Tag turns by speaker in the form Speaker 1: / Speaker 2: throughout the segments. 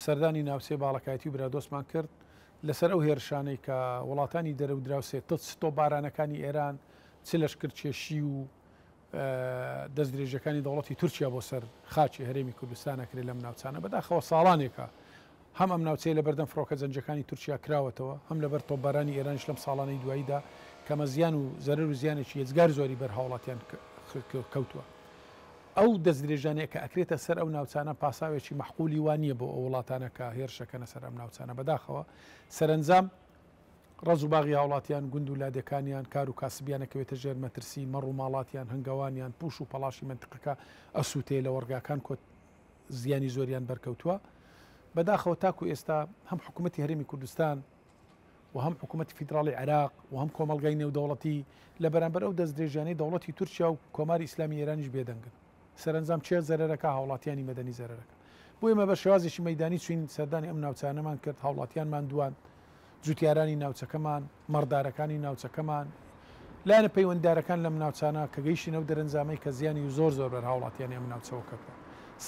Speaker 1: سەردانی ناوچەی باڵەکایەتی و برادۆستمان کرد لەسەر ئەو هێرشانەی کە وڵاتانی دەرەو دراوسێت ستۆ بارانەکانی ئێران چ لەشکر کێشی و دەست درێژەکانی دەوڵەتی تورکیا بۆ سەر خاچی هەرێمی کوردستانەکرێت لەم ناوچانە بەداخەوە ساڵانێکە هەم ئەم ناوچەیە لەبەر دەم فڕۆکە جەنجەکانی تورکیا کراوەتەوە هەم لەبەر تۆپبارانی ئێرانیش لەم ساڵانەی دواییدا کەمە زیان و زەرەر و زیانێکی هێزگار زۆری بەر هاوڵاتیان کەوتووە. ئەو دەست درێژانەیە کە ئەکرێتە سەر ئەو ناوچانە پاساوێکی مەحقولی وان نییە بۆ ئەو وڵاتانە کە هێرشەکەنە سەر ئەم ناوچانە بەداخەوە سەرنجام ڕز و باغی هاوڵاتیان گوند و لادەکانیان کار و کاسبیانەکەوێتە ژێر مەترسی مەڕ و ماڵاتیان هەنگاوانیان پوش و پەڵاشی منتقەکە ئەسووتێ لە وەرگاکان کۆت زیانی زۆریان بەرکەوتووە بەداخەوە تاکو ئێستا هەم حکوومەتی هەرێمی کوردستان و هەم حکوومەتی فیدراڵی عێراق و هەم کۆمەڵگای نێودەوڵەتی لە بەرامبەر ئەو دەست درێژانەی دەوڵەتی تورکیا و کۆماری ئیسلامی ئێرانیش بێدەنگن سەرنجام چێ زەرەرەکە هاوڵاتیانی مەدەنی زەرەرەکە بۆ ئێمە بە شێوازێکی مەیدانی چوین سەردانی ئەم ناوچانەمان کرد هاوڵاتیانمان دوان جوتیارانی ناوچەکەمان مەڕدارەکانی ناوچەکەمان لایەنە پەیوەنددارەکان لەم ناوچانە کە گەیشتنەوە دەرەنجامەی کە زیانی زۆر بەر هاوڵاتیانی ئەم ناوچەوە کردووە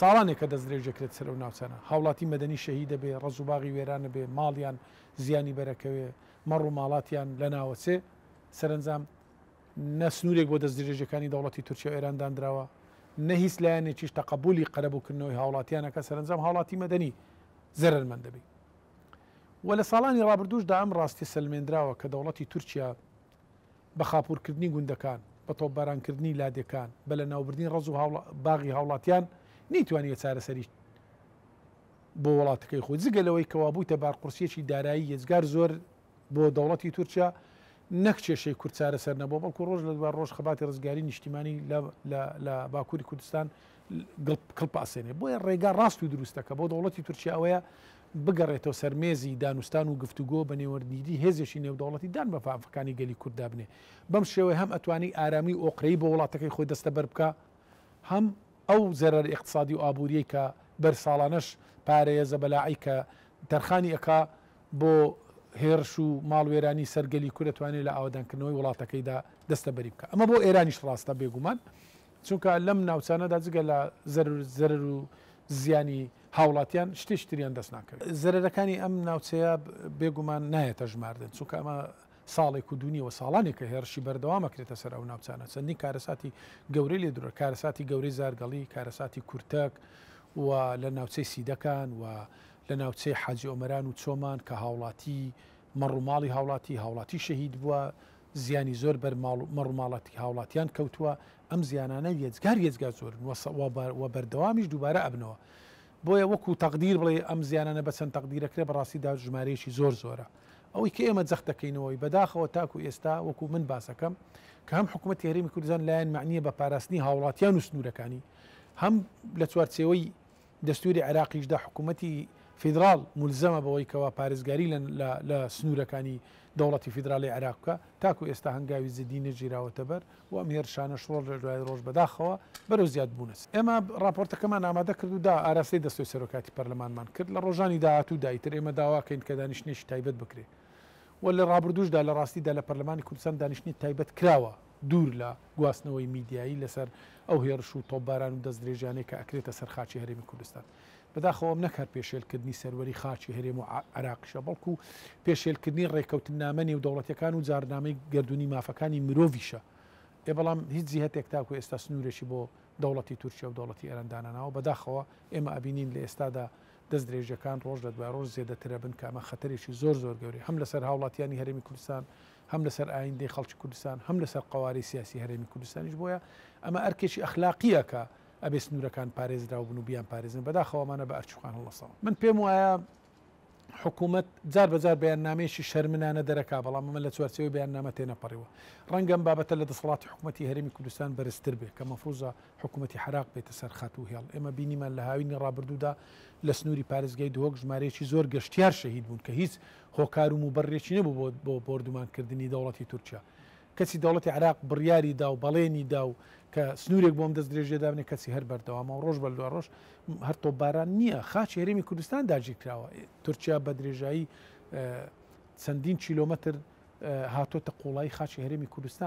Speaker 1: ساڵانێک کە دەست درێژەکرێت سەر ئەو ناوچانە هاوڵاتی مەدەنی شەهید دەبێ ڕز و باغی وێرانە بێ ماڵیان زیانی بەرەکەوێ مەڕ و ماڵاتیان لە ناوەچێ سەرنجام نە سنوورێک بۆ دەست درێژەکانی دەوڵەتی تورکیا و ئێراندانراوە نە هیچ لایەنێکیش تەقبولی قەرەبووکردنەوەی هاوڵاتیانەکە سەرنجام هاوڵاتی مەدەنی زەرەرمەند دەبێت و لە ساڵانی ڕابردووشدا ئەم ڕاستی سلمێنراوە کە دەوڵەتی تورکیا بە خاپوورکردنی گوندەکان بە تۆپبارانکردنی لادێکان بە لە ناوبردنی ڕز و باغی هاوڵاتیان نیتوانێت چارەسەری بۆ وڵاتەکەی خۆی جگەلەوەی کەوابوویتە بارقورسیەکی دارایی هێزگار زۆر بۆ دەوڵەتی تورکیا نەک کێشەی کورد چارەسەر نەبوو بەڵکو ڕۆژ لە دوای ڕۆژ خەباتی ڕزگاری نیشتیمانی لە باکووری کوردستان کڵپاسێنێ بۆیە ڕێگا ڕاست و دروستەکە بۆ دەوڵەتی تورکیا ئەوەیە بگەڕێتەوە سەرمێزی دانوستان و گفتوگۆ بە نێوەردیدی هێزێکی نێودەوڵەتی دان بە فافەکانی گەلی کووردا بنێ بەم شێوەیە هەم ئەتوانی ئارامی ئۆقرەی بۆ وڵاتەکەی خۆی دەستە بەر بکە هەم ئەو زەرەر اقتصادی و ئابووریەی کە بەر ساڵانەش پارەیەزە بەلاعی کە تەرخانی ئەکا بۆ هێرش و ماڵوێرانی سەرگەلی کورد دەتوانێت لە ئاوادانکردنەوەی وڵاتەکەیدا دەستە بەری بکە ئەمە بۆ ئێرانیش ڕاستە بێگومان چونکە لەم ناوچانەدا جگە لە زەرر و زیانی هاوڵاتیان شتێشتریان دەست ناکرد زەرەرەکانی ئەم ناوچەیە بێگومان نایەتە ژماردن چونکە ئەمە ساڵێک و دونیەوە ساڵانێک کە هێرشی بەردەوامەکرێتە سەر ئەو ناوچانە چەندین کارەساتی گەورەی لێ درە کارەساتی گەورەی زارگەڵی کارەساتی کورتەک و لە ناوچەی سیدەکان و لە ناوچەی حاجی ئۆمەران و چۆمان کە هاوڵاتی مەڕووماڵی هاوڵاتی شەهید بووە زیانی زۆر بەر مەڕووماڵەتی هاوڵاتیان کەوتووە ئەم زیانانە هێزگار زۆرن و بەردەوامیش دووبارە ئەبنەوە بۆیە وەکو تەقدیر بڵێ ئەم زیانانە بەچەند تەقدیرەکرێ بەڕاستیدا ژمارەیەکی زۆرە ئەوەی کە ئێمە جەخت دەکەینەوەی بەداخەوە تاکو ئێستا وەکو من باسەکەم کە هەم حکوومەتی هەرێمی کوردستان لایەن معنیە بە پاراستنی هاوڵاتیان و سنوورەکانی هەم لە چوارچێوەی دەستوری عێراقیشدا حکوومەتی فیدراڵ مولزەمە بەوەی کەوا پارێزگاری لە سنوورەکانی دەوڵەتی فیدراڵی عێراق بکە تاکو ئێستا هەنگاوی زیدی نەگیراوەتە بەر و ئەم هێرشانە شڕۆ لە دوای ڕۆژ بەداخەوە بەرەو زیاد بوونەس ئێمە راپۆرتەکەمان ئامادە کرد و دا ئاراستەی دەستۆی سەرۆکاتی پەرلەمانمان کرد لە ڕۆژانی داهاتوودا ئیتر ئێمە داواکەین کە دانیشتنێکی تایبەت بکرێ و لە ڕابردووشدا لە ڕاستیدا لە پەرلەمانی کوردستان دانیشتنی تایبەت کراوە دوور لە گواستنەوەی میدیایی لەسەر ئەو هێرش و تۆپباران و دەست درێژانەی کە ئەکرێتە سەر خاچی هەرێمی کوردستان بەداخەوەم نەکار پێشێلکردنی سەروەری خاچی هەرێم و عێراقیشە بەڵکو پێشێلکردنی ڕێکەوتنامە نێودەوڵەتیەکان و جاردنامەی گردردونی مافەکانی مرۆڤیشە بەڵام هیچ جیهەتێک تاکو ئێستا سنوورێکی بۆ دەوڵەتی تورکیا و دەوڵەتی ئێرەندانانەوە بەداخەوە ئێمە ئەبینین لە ئێستادا دەست درێژەکان ڕۆژ لە دوای ڕۆژ زیێدەترە بن کە ئەمە خەتەرێکی زۆر گەورەی هەم لەسەر هاوڵاتیانی هەرێمی کوردستان هەم لەسەر ئایندەی خەڵکی کوردستان هەم لەسەر قەواری سیاسی هەرێمی کوردستانیش بۆیە ئەمە ئەرکێکی ئەخلاقیە کە ئەبێ سنوورەکان پارێزرا و بن و بیان پارێزن بەداخەوەمانە بە ئەرچوخان هەڵەساوە من پێم وایە حکوومەت جار بەجار بەیاننامەیەکی شەرمنانە دەرەکا بەڵام ئەمە لە چوارچێوەی بەیاننامە تێنەپەڕیوە ڕەنگەم بابەتە لە دەسەڵاتی حکوومەتی هەرێمی کوردستان بەرزتر بێ کە مەفروزە حکوومەتی عێراق بێتە سەر خەت و هێڵ ئێمە بینیمان لە هاوینی ڕابردوودا لە سنووری پارێزگای دهۆک ژمارەیەکی زۆر گەشتیار شەهید بوون کە هیچ هۆکار و موبەڕێکی نەبوو بۆ بۆردومانکردنی دەوڵەتی تورکیا کەسی دەوڵەتی عێراق بڕیاری دا و بەڵێنی دا و کە سنوورێک بۆم دەست درێژێدا بنێ کەسی هەر بەردەوامە و ڕۆژ بە دوای ڕۆژ هەر تۆپباران نییە خاچی هەرێمی کوردستان داگیر کراوە تورکیا بە درێژایی چەندین کیلۆمەتر هاتۆتە قوڵایی خاچی هەرێمی کوردستان